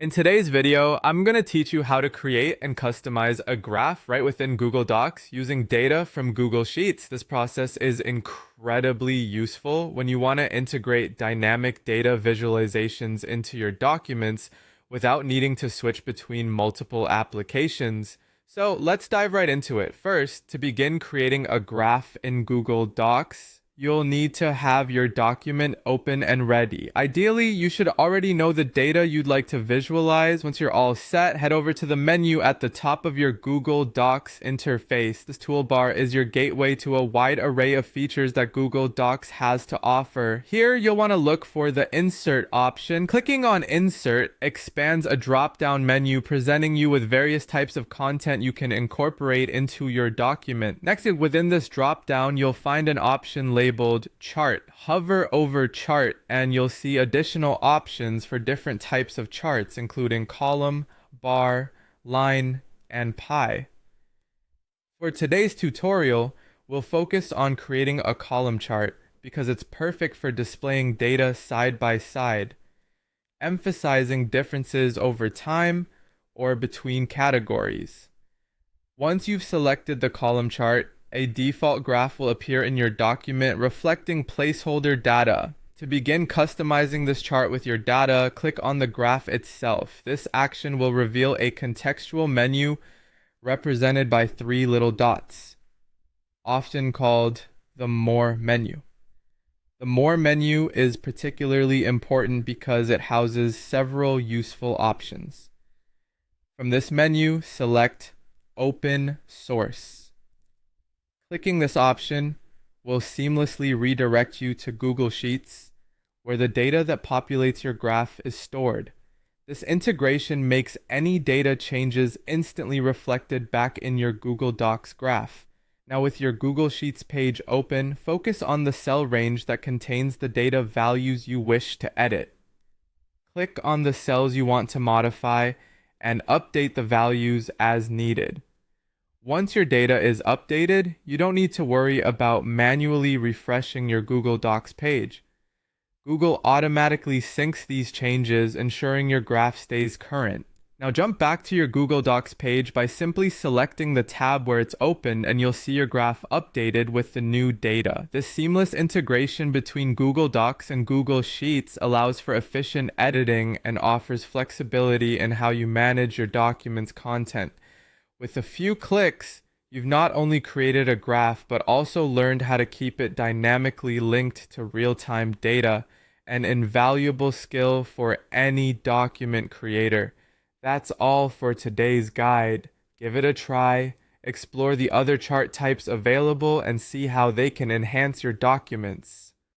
In today's video, I'm going to teach you how to create and customize a graph right within Google Docs using data from Google Sheets. This process is incredibly useful when you want to integrate dynamic data visualizations into your documents without needing to switch between multiple applications. So let's dive right into it. First, to begin creating a graph in Google Docs, you'll need to have your document open and ready. Ideally, you should already know the data you'd like to visualize. Once you're all set, head over to the menu at the top of your Google Docs interface. This toolbar is your gateway to a wide array of features that Google Docs has to offer. Here, you'll want to look for the Insert option. Clicking on Insert expands a drop-down menu presenting you with various types of content you can incorporate into your document. Next, within this drop-down, you'll find an option labeled Chart. Hover over Chart and you'll see additional options for different types of charts, including column, bar, line, and pie. For today's tutorial, we'll focus on creating a column chart because it's perfect for displaying data side by side, emphasizing differences over time or between categories. Once you've selected the column chart, a default graph will appear in your document reflecting placeholder data. To begin customizing this chart with your data, click on the graph itself. This action will reveal a contextual menu represented by three little dots, often called the More menu. The More menu is particularly important because it houses several useful options. From this menu, select Open Source. Clicking this option will seamlessly redirect you to Google Sheets, where the data that populates your graph is stored. This integration makes any data changes instantly reflected back in your Google Docs graph. Now with your Google Sheets page open, focus on the cell range that contains the data values you wish to edit. Click on the cells you want to modify and update the values as needed. Once your data is updated, you don't need to worry about manually refreshing your Google Docs page. Google automatically syncs these changes, ensuring your graph stays current. Now jump back to your Google Docs page by simply selecting the tab where it's open and you'll see your graph updated with the new data. This seamless integration between Google Docs and Google Sheets allows for efficient editing and offers flexibility in how you manage your document's content. With a few clicks, you've not only created a graph, but also learned how to keep it dynamically linked to real-time data, an invaluable skill for any document creator. That's all for today's guide. Give it a try, explore the other chart types available, and see how they can enhance your documents.